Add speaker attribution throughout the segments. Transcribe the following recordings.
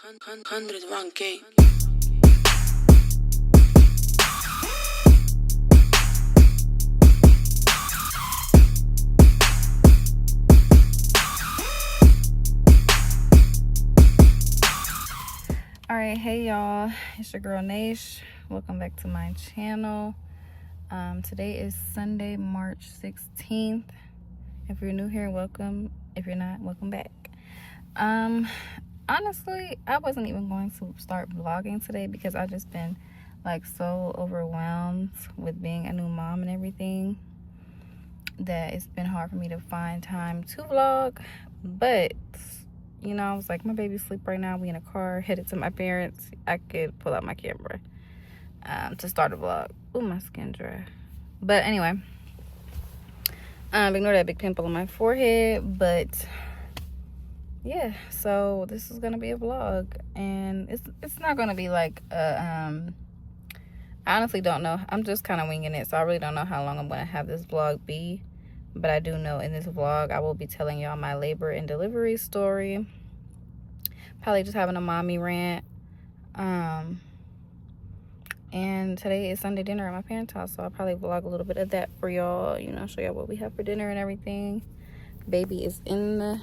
Speaker 1: 101K.
Speaker 2: Alright, hey y'all, it's your girl Nash. Welcome back to my channel. Today is Sunday, March 16th. If you're new here, welcome. If you're not, welcome back. Honestly, I wasn't even going to start vlogging today because I just been like so overwhelmed with being a new mom and everything that it's been hard for me to find time to vlog. But you know, I was like, my baby's asleep right now. We in a car headed to my parents. I could pull out my camera to start a vlog. Ooh, my skin dry. But anyway, ignore that big pimple on my forehead. But yeah, so this is gonna be a vlog, and it's not gonna be like I honestly don't know. I'm just kind of winging it, so I really don't know how long I'm gonna have this vlog be. But I do know in this vlog I will be telling y'all my labor and delivery story. Probably just having a mommy rant. And today is Sunday dinner at my parents' house, so I'll probably vlog a little bit of that for y'all, you know, show y'all what we have for dinner and everything. Baby is in the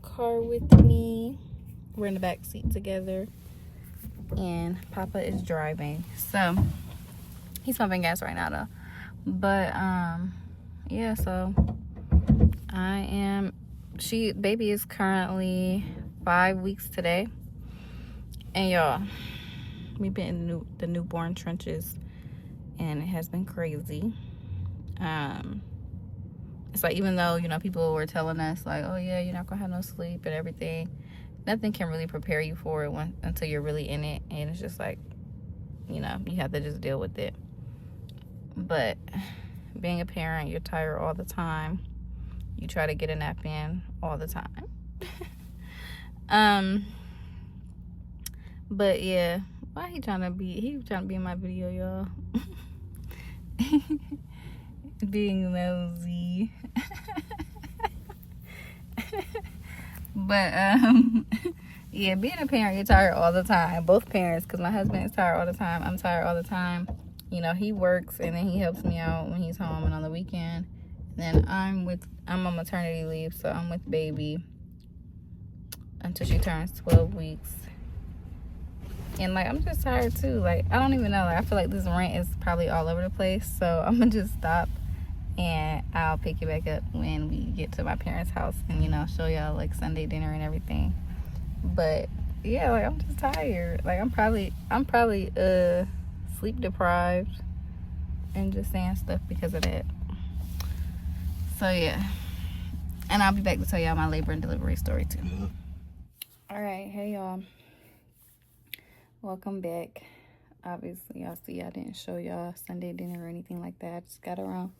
Speaker 2: car with me. We're in the back seat together, and Papa is driving. So he's pumping gas right now though. But yeah, so baby is currently 5 weeks today, and y'all, we've been in the newborn trenches, and it has been crazy. It's like, even though, you know, people were telling us like, oh yeah, you're not gonna have no sleep and everything, nothing can really prepare you for it until you're really in it. And it's just like, you know, you have to just deal with it. But being a parent, you're tired all the time. You try to get a nap in all the time. But yeah, why he trying to be in my video, y'all? Being nosy. But yeah, being a parent, you're tired all the time. Both parents, because my husband is tired all the time. I'm tired all the time. You know, he works and then he helps me out when he's home and on the weekend. Then I'm on maternity leave, so I'm with baby until she turns 12 weeks. And like, I'm just tired too. Like, I don't even know. Like, I feel like this rant is probably all over the place, so I'm gonna just stop and I'll pick it back up when we get to my parents' house and, you know, show y'all like Sunday dinner and everything. But yeah, like, I'm just tired. Like, I'm probably sleep deprived and just saying stuff because of that. So yeah, and I'll be back to tell y'all my labor and delivery story too. All right, hey y'all, welcome back. Obviously y'all see I didn't show y'all Sunday dinner or anything like that. I just got around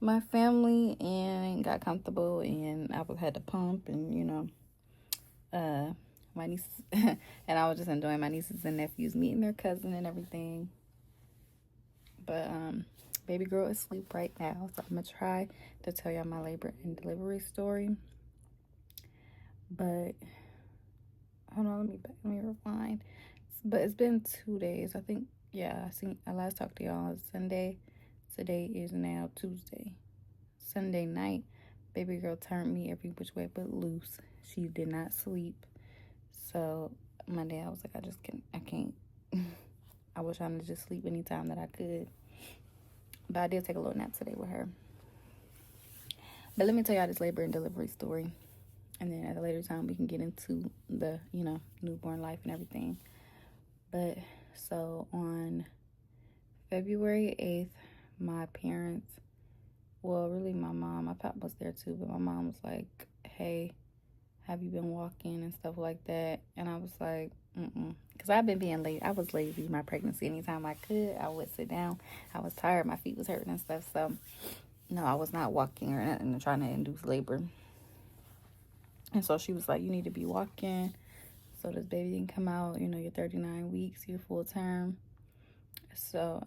Speaker 2: my family and got comfortable, and I had to pump, and you know, my niece and I was just enjoying my nieces and nephews meeting their cousin and everything. But baby girl is asleep right now, so I'm gonna try to tell y'all my labor and delivery story. But hold on, let me rewind. But it's been 2 days, I think. Yeah, I last talked to y'all on Sunday. Today is now Tuesday. Sunday night, baby girl turned me every which way but loose. She did not sleep. So Monday I was like, I can't. I was trying to just sleep anytime that I could. But I did take a little nap today with her. But let me tell y'all this labor and delivery story. And then at a later time, we can get into the, you know, newborn life and everything. But so on February 8th, my parents, well, really my mom, my pop was there too, but my mom was like, hey, have you been walking and stuff like that? And I was like, because I've been being late. I was lazy my pregnancy. Anytime I could, I would sit down. I was tired. My feet was hurting and stuff. So, no, I was not walking or nothing, trying to induce labor. And so she was like, you need to be walking so this baby can come out. You know, you're 39 weeks, you're full term. So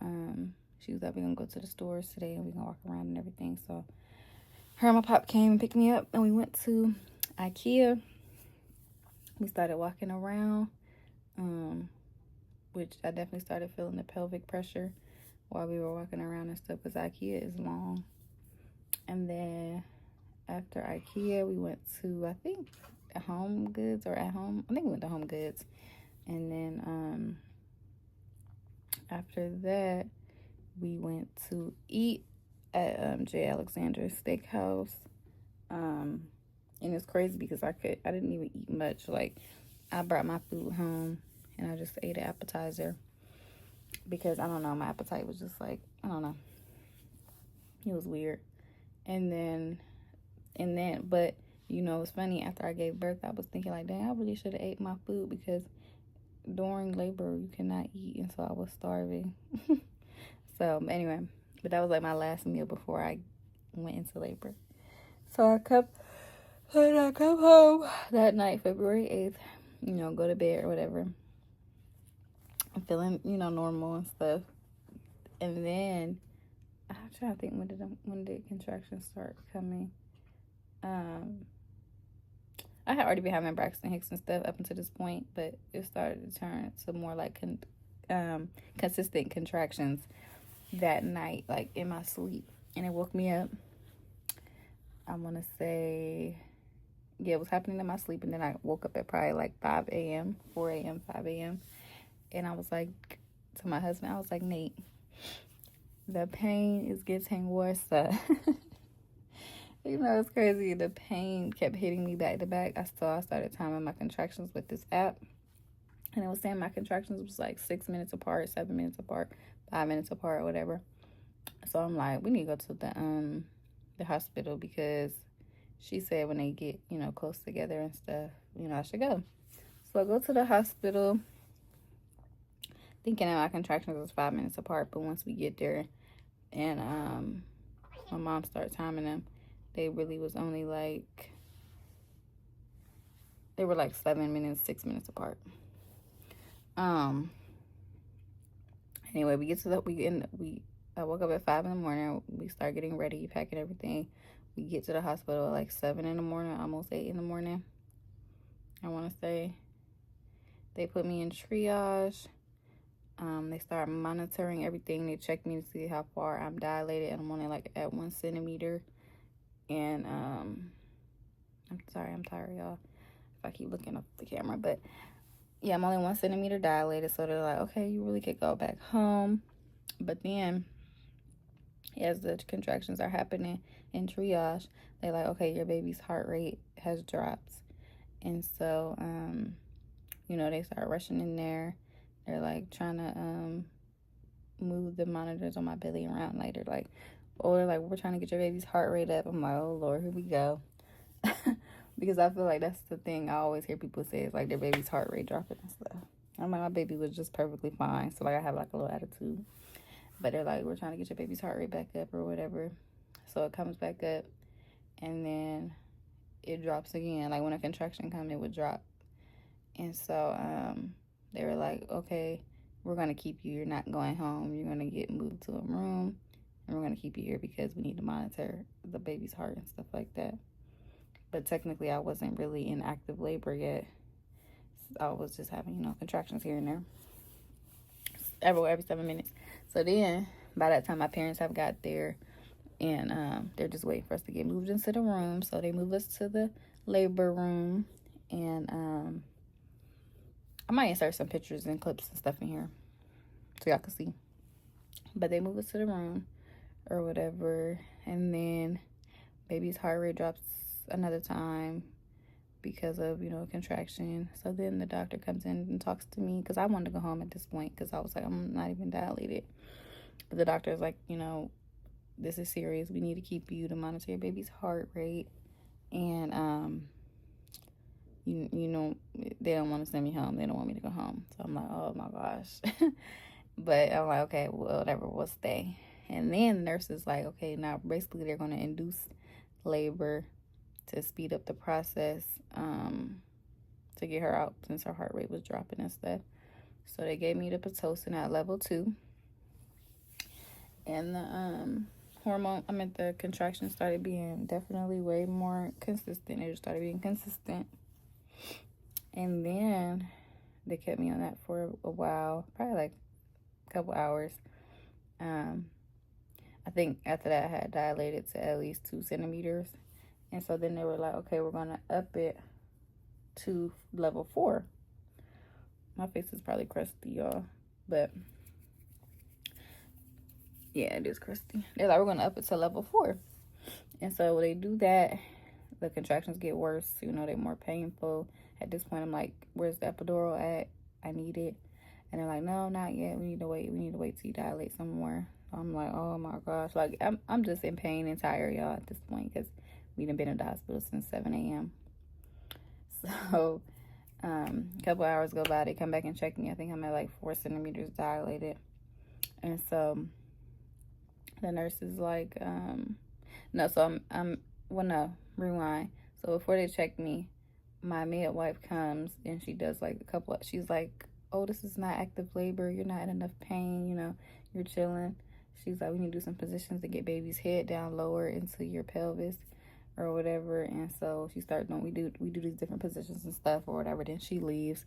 Speaker 2: she was like, we're going to go to the stores today and we're going to walk around and everything. So her and my pop came and picked me up, and we went to IKEA. We started walking around. which I definitely started feeling the pelvic pressure while we were walking around and stuff because IKEA is long. And then after IKEA, we went to, I think, Home Goods or At Home. I think we went to Home Goods. And then after that, we went to eat at J. Alexander's Steakhouse. And it's crazy because I didn't even eat much. Like, I brought my food home and I just ate an appetizer because I don't know, my appetite was just like, I don't know, it was weird. And then but you know, it's funny, after I gave birth, I was thinking like, dang, I really should have ate my food because during labor you cannot eat, and so I was starving. So anyway, but that was like my last meal before I went into labor. So when I come home that night, February 8th, you know, go to bed or whatever, I'm feeling, you know, normal and stuff. And then I'm trying to think, when did contractions start coming? I had already been having Braxton Hicks and stuff up until this point, but it started to turn to more like consistent contractions that night, like in my sleep, and it woke me up. I want to say, yeah, it was happening in my sleep, and then I woke up at probably like 5 a.m., 4 a.m., 5 a.m., and I was like, to my husband, I was like, Nate, the pain is getting worse. You know, it's crazy. The pain kept hitting me back to back. I started timing my contractions with this app, and it was saying my contractions was like 6 minutes apart, 7 minutes apart, 5 minutes apart, whatever. So I'm like, we need to go to the hospital because she said when they get, you know, close together and stuff, you know, I should go. So I go to the hospital thinking that my contractions was 5 minutes apart, but once we get there and my mom started timing them, they really was only like, they were like 7 minutes, 6 minutes apart. Anyway, I woke up at 5 in the morning. We start getting ready, packing everything. We get to the hospital at like 7 in the morning, almost 8 in the morning, I want to say. They put me in triage. They start monitoring everything. They check me to see how far I'm dilated, and I'm only like at 1 centimeter. And I'm sorry, I'm tired, y'all, if I keep looking up the camera, but yeah, I'm only 1 centimeter dilated. So they're like, okay, you really could go back home. But then, as the contractions are happening in triage, they're like, okay, your baby's heart rate has dropped. And so, you know, they start rushing in there. They're like trying to move the monitors on my belly around. Like, they're like, we're trying to get your baby's heart rate up. I'm like, oh Lord, here we go. Because I feel like that's the thing I always hear people say, is like their baby's heart rate dropping and stuff. I'm like, my baby was just perfectly fine. So like, I have like a little attitude. But they're like, we're trying to get your baby's heart rate back up or whatever. So it comes back up, and then it drops again. Like when a contraction comes, it would drop. And so they were like, okay, we're going to keep you. You're not going home. You're going to get moved to a room, and we're going to keep you here because we need to monitor the baby's heart and stuff like that. But technically, I wasn't really in active labor yet. I was just having, you know, contractions here and there. Every 7 minutes. So then, by that time, my parents have got there, and they're just waiting for us to get moved into the room. So they move us to the labor room, and I might insert some pictures and clips and stuff in here so y'all can see. But they move us to the room or whatever, and then baby's heart rate drops another time because of, you know, contraction. So then the doctor comes in and talks to me because I wanted to go home at this point because I was like, I'm not even dilated. But the doctor is like, you know, this is serious. We need to keep you to monitor your baby's heart rate. And, you know, they don't want to send me home. They don't want me to go home. So I'm like, oh my gosh. But I'm like, okay, well, whatever, we'll stay. And then the nurse is like, okay, now basically they're going to induce labor to speed up the process, to get her out since her heart rate was dropping and stuff. So they gave me the Pitocin at level 2. And the contractions started being definitely way more consistent. It just started being consistent. And then they kept me on that for a while, probably like a couple hours. I think after that I had dilated to at least 2 centimeters. And so then they were like, okay, we're going to up it to level 4. My face is probably crusty, y'all. But yeah, it is crusty. They're like, we're going to up it to level 4. And so when they do that, the contractions get worse. You know, they're more painful. At this point, I'm like, where's the epidural at? I need it. And they're like, no, not yet. We need to wait. We need to wait till you dilate some more. I'm like, oh my gosh. Like, I'm just in pain and tired, y'all, at this point, because we done been in the hospital since 7 a.m. So, a couple hours go by. They come back and check me. I think I'm at like 4 centimeters dilated. And so the nurse is like, no, so well, no, rewind. So before they check me, my midwife comes and she does like she's like, oh, this is not active labor. You're not in enough pain. You know, you're chilling. She's like, we need to do some positions to get baby's head down lower into your pelvis or whatever. And so she started doing, we do these different positions and stuff or whatever. Then she leaves.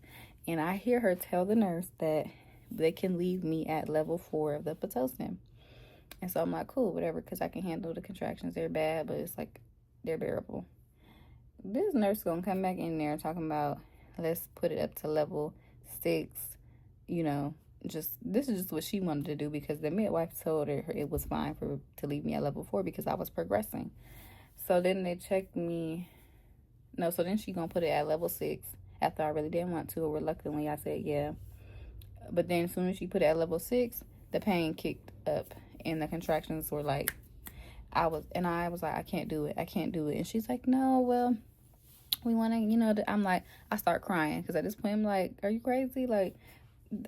Speaker 2: And I hear her tell the nurse that they can leave me at level 4 of the Pitocin. And so I'm like, cool, whatever, because I can handle the contractions. They're bad, but it's like, they're bearable. This nurse gonna come back in there talking about, let's put it up to level 6. You know, this is just what she wanted to do because the midwife told her it was fine to leave me at level 4 because I was progressing. So then they checked me. No, so then she gonna put it at level 6 after I really didn't want to. Reluctantly, I said yeah. But then as soon as she put it at level 6, the pain kicked up and the contractions were like, I was like, I can't do it. And she's like, no, well, we want to, you know, I'm like, I start crying because at this point I'm like, are you crazy? Like,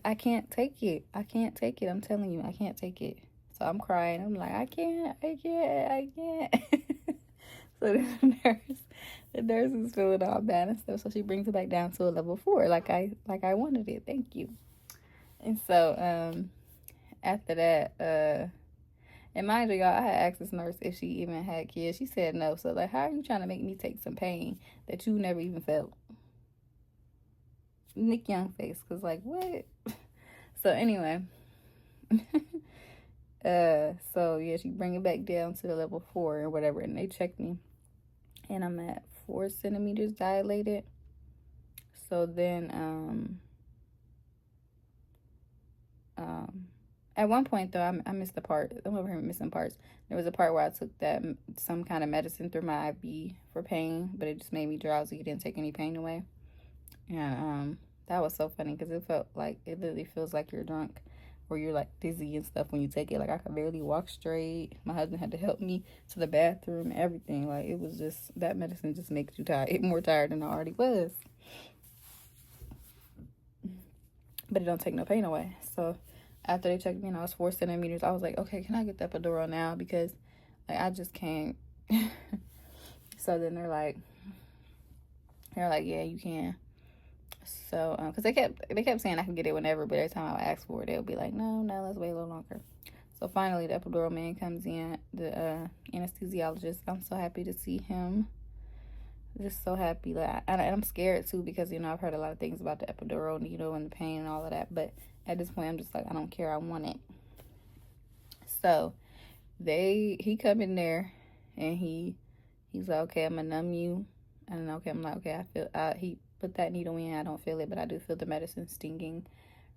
Speaker 2: I can't take it. I'm telling you, I can't take it. So I'm crying. I'm like, I can't. So the nurse is feeling all bad and stuff. So she brings it back down to a level 4, like I wanted it. Thank you. And so after that, and mind you, y'all, I had asked this nurse if she even had kids. She said no. So like, how are you trying to make me take some pain that you never even felt? Nick Young face, cause like what? So anyway, so yeah, she bring it back down to the level 4 or whatever, and they checked me, and I'm at 4 centimeters dilated. So then, at one point though, I missed the part. I'm over here missing parts. There was a part where I took some kind of medicine through my IV for pain, but it just made me drowsy. It didn't take any pain away. And that was so funny because it felt like, it literally feels like you're drunk or you're like dizzy and stuff when you take it. Like I could barely walk straight. My husband had to help me to the bathroom and everything. Like it was just, that medicine just makes you tired, more tired than I already was. But it don't take no pain away. So after they checked me and I was 4 centimeters, I was like, okay, can I get the epidural now? Because like I just can't. So then they're like, yeah, you can. So, because they kept saying I could get it whenever, but every time I would ask for it, they'll be like, no, let's wait a little longer. So finally, the epidural man comes in, the anesthesiologist. I'm so happy to see him. Just so happy. Like, and I'm scared too because, you know, I've heard a lot of things about the epidural needle and the pain and all of that. But at this point, I'm just like, I don't care. I want it. So he come in there and he's like, okay, I'm gonna numb you. And okay, I'm like, okay, he put that needle in. I don't feel it, but I do feel the medicine stinging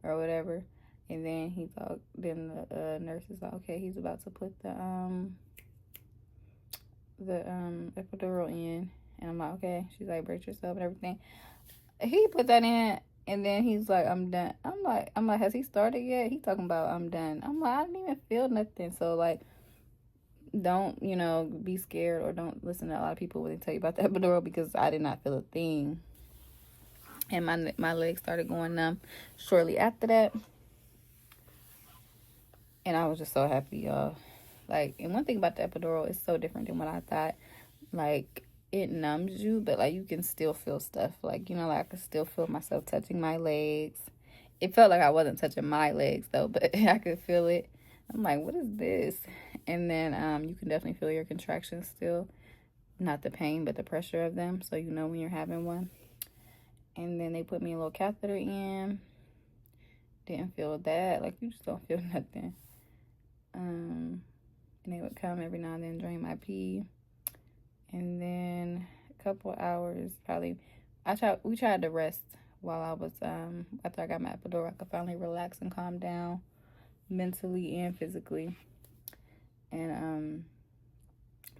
Speaker 2: or whatever. And then then the nurse is like, okay, he's about to put the epidural in. And I'm like, okay. She's like, brace yourself and everything. He put that in, and then he's like, I'm done. I'm like, has he started yet? He talking about I'm done. I'm like, I didn't even feel nothing. So like, don't, you know, be scared or don't listen to a lot of people when they tell you about the epidural because I did not feel a thing. And my legs started going numb shortly after that. And I was just so happy, y'all. Like, and one thing about the epidural is so different than what I thought. Like, it numbs you, but like you can still feel stuff. Like, you know, like I could still feel myself touching my legs. It felt like I wasn't touching my legs though, but I could feel it. I'm like, what is this? And then you can definitely feel your contractions still. Not the pain, but the pressure of them. So you know when you're having one. And then they put me a little catheter in. Didn't feel that. Like, you just don't feel nothing. And they would come every now and then, drain my pee. And then a couple hours, probably, we tried to rest while I was, after I got my epidural. I could finally relax and calm down mentally and physically. And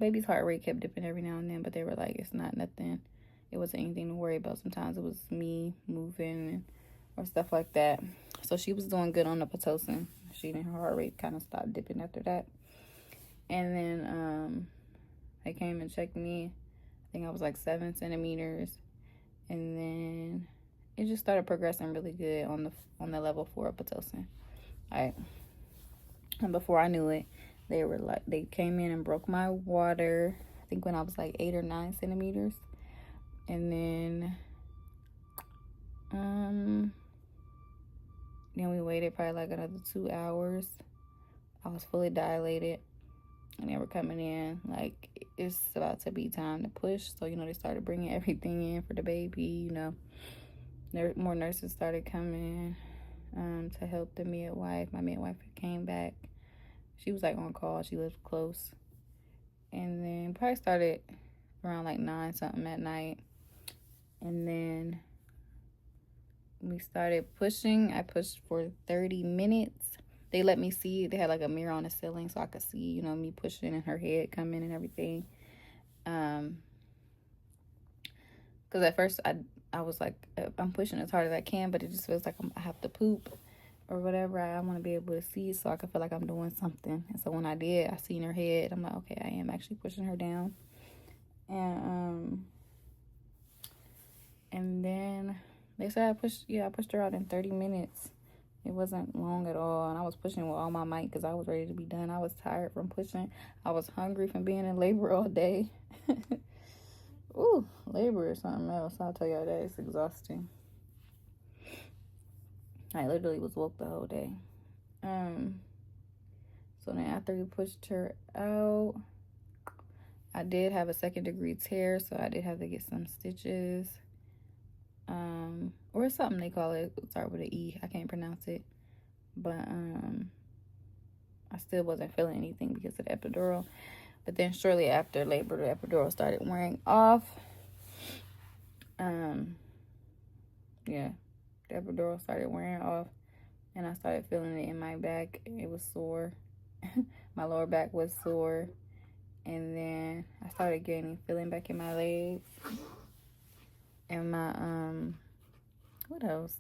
Speaker 2: baby's heart rate kept dipping every now and then, but they were like, it's not nothing. It wasn't anything to worry about. Sometimes it was me moving or stuff like that. So she was doing good on the Pitocin. Her heart rate kind of stopped dipping after that. And then they came and checked me. I think I was like 7 centimeters. And then it just started progressing really good on the level 4 of Pitocin. All right. And before I knew it, they came in and broke my water, I think when I was like 8 or 9 centimeters. And then we waited probably like another 2 hours. I was fully dilated, and they were coming in like, it's about to be time to push. So, they started bringing everything in for the baby. More nurses started coming to help the midwife. My midwife came back. She was like on call. She lived close. And then probably started around like 9 something at night. And then we started pushing. I pushed for 30 minutes. They let me see. They had like a mirror on the ceiling so I could see, me pushing and her head coming and everything. Because at first I was like, I'm pushing as hard as I can, but it just feels like I have to poop or whatever. I want to be able to see so I can feel like I'm doing something. And so when I did, I seen her head. I'm like, okay, I am actually pushing her down. And then they said I pushed her out in 30 minutes. It wasn't long at all, and I was pushing with all my might because I was ready to be done. I was tired from pushing. I was hungry from being in labor all day. Ooh, labor is something else. I'll tell y'all that. It's exhausting. I literally was woke the whole day. So then after we pushed her out, I did have a 2nd-degree tear, so I did have to get some stitches. Or something they call it. Start with an E. I can't pronounce it. But I still wasn't feeling anything because of the epidural. But then shortly after labor, the epidural started wearing off. The epidural started wearing off, and I started feeling it in my back. It was sore. My lower back was sore. And then I started gaining feeling back in my legs. And my, what else?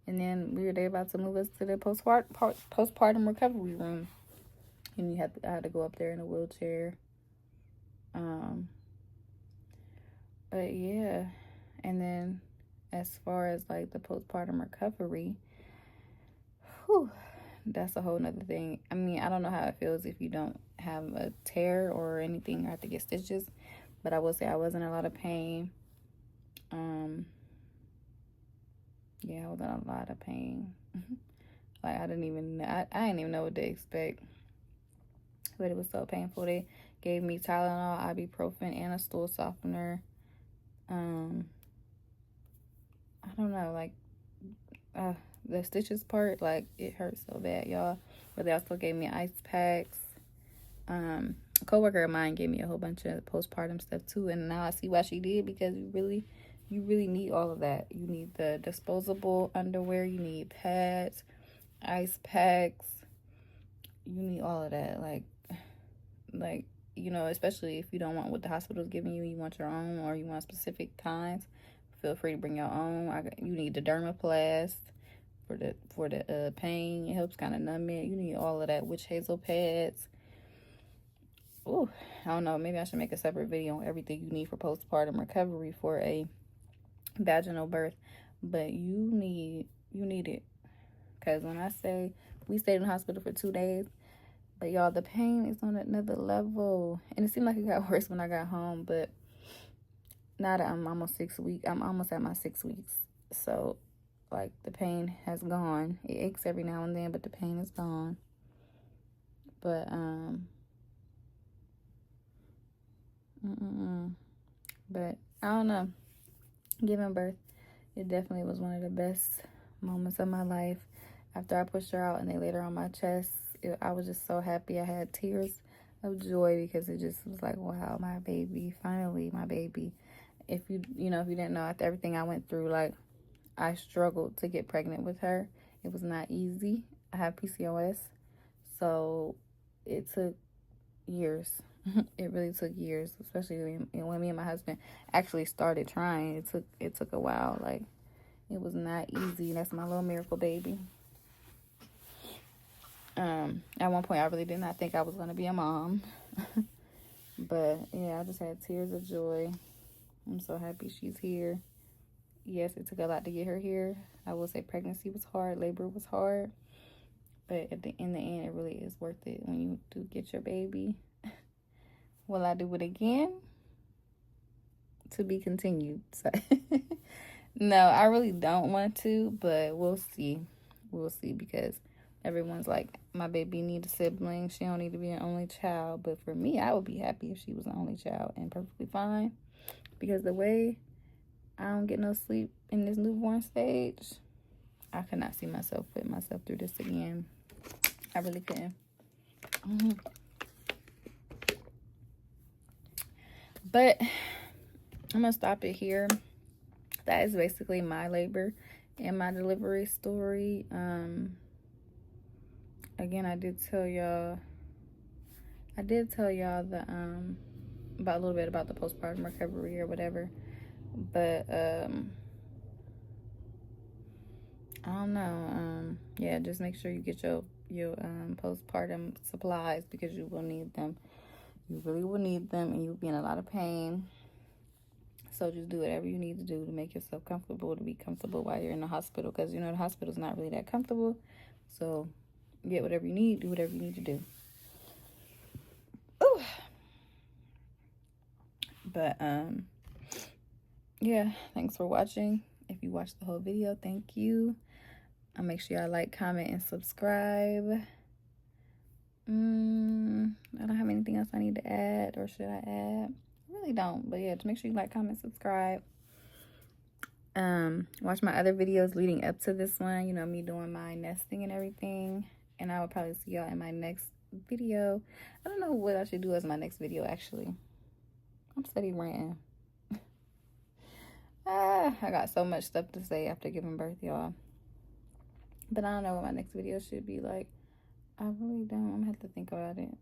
Speaker 2: And then they about to move us to the postpartum recovery room. And I had to go up there in a wheelchair. But yeah. And then as far as like the postpartum recovery, that's a whole nother thing. I mean, I don't know how it feels if you don't have a tear or anything or have to get stitches. But I will say I was in a lot of pain. I was in a lot of pain. Like I didn't even know what to expect. But it was so painful. They gave me Tylenol, ibuprofen, and a stool softener. I don't know, like the stitches part, like it hurt so bad, y'all. But they also gave me ice packs. A coworker of mine gave me a whole bunch of postpartum stuff too, and now I see why she did, because you really need all of that. You need the disposable underwear, you need pads, ice packs, you need all of that. Like especially if you don't want what the hospital's giving you, you want your own, or you want specific kinds, feel free to bring your own. You need the Dermaplast for the pain. It helps kind of numb it. You need all of that. Witch hazel pads. Ooh, I don't know. Maybe I should make a separate video on everything you need for postpartum recovery for a vaginal birth. But you need it, because when I say we stayed in the hospital for 2 days, but y'all, the pain is on another level, and it seemed like it got worse when I got home. But now that I'm almost 6 weeks, I'm almost at my 6 weeks, so like the pain has gone. It aches every now and then, but the pain is gone. But but I don't know. Giving birth It definitely was one of the best moments of my life. After I pushed her out and they laid her on my chest, I was just so happy. I had tears of joy because it just was like, wow, my baby, finally my baby. If you didn't know, after everything I went through, like, I struggled to get pregnant with her. It was not easy. I have PCOS, so it took years. It really took years, especially when me and my husband actually started trying. It took a while. Like, it was not easy. That's my little miracle baby. At one point, I really did not think I was gonna be a mom, but yeah, I just had tears of joy. I'm so happy she's here. Yes, it took a lot to get her here. I will say pregnancy was hard, labor was hard, but in the end, it really is worth it when you do get your baby. Will I do it again? To be continued. So no, I really don't want to, but we'll see. We'll see, because everyone's like, my baby needs a sibling. She don't need to be an only child. But for me, I would be happy if she was an only child, and perfectly fine. Because the way I don't get no sleep in this newborn stage, I could not see myself putting myself through this again. I really couldn't. But I'm going to stop it here. That is basically my labor and my delivery story. Again, I did tell y'all the about a little bit about the postpartum recovery or whatever, but I don't know. Yeah, just make sure you get your postpartum supplies, because you will need them. You really will need them, and you'll be in a lot of pain. So just do whatever you need to do to make yourself comfortable, to be comfortable while you're in the hospital, because the hospital's not really that comfortable. So get whatever you need, do whatever you need to do. Ooh. But yeah, thanks for watching. If you watched the whole video, thank you. Make sure y'all like, comment, and subscribe. I don't have anything else I need to add, or should I add? I really don't, but yeah, just make sure you like, comment, subscribe. Watch my other videos leading up to this one, me doing my nesting and everything. And I will probably see y'all in my next video. I don't know what I should do as my next video, actually. I'm steady ranting. I got so much stuff to say after giving birth, y'all. But I don't know what my next video should be like. I really don't. I'm gonna have to think about it.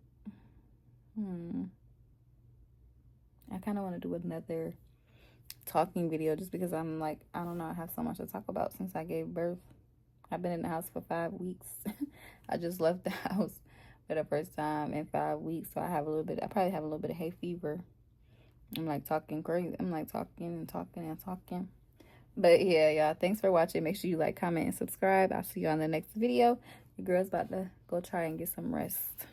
Speaker 2: I kind of want to do another talking video, just because I'm like, I don't know, I have so much to talk about since I gave birth. I've been in the house for 5 weeks. I just left the house for the first time in 5 weeks, so I probably have a little bit of hay fever. I'm like talking crazy. I'm like talking and talking and talking. But yeah, y'all, thanks for watching. Make sure you like, comment, and subscribe. I'll see you on the next video. Your girl's about to go try and get some rest.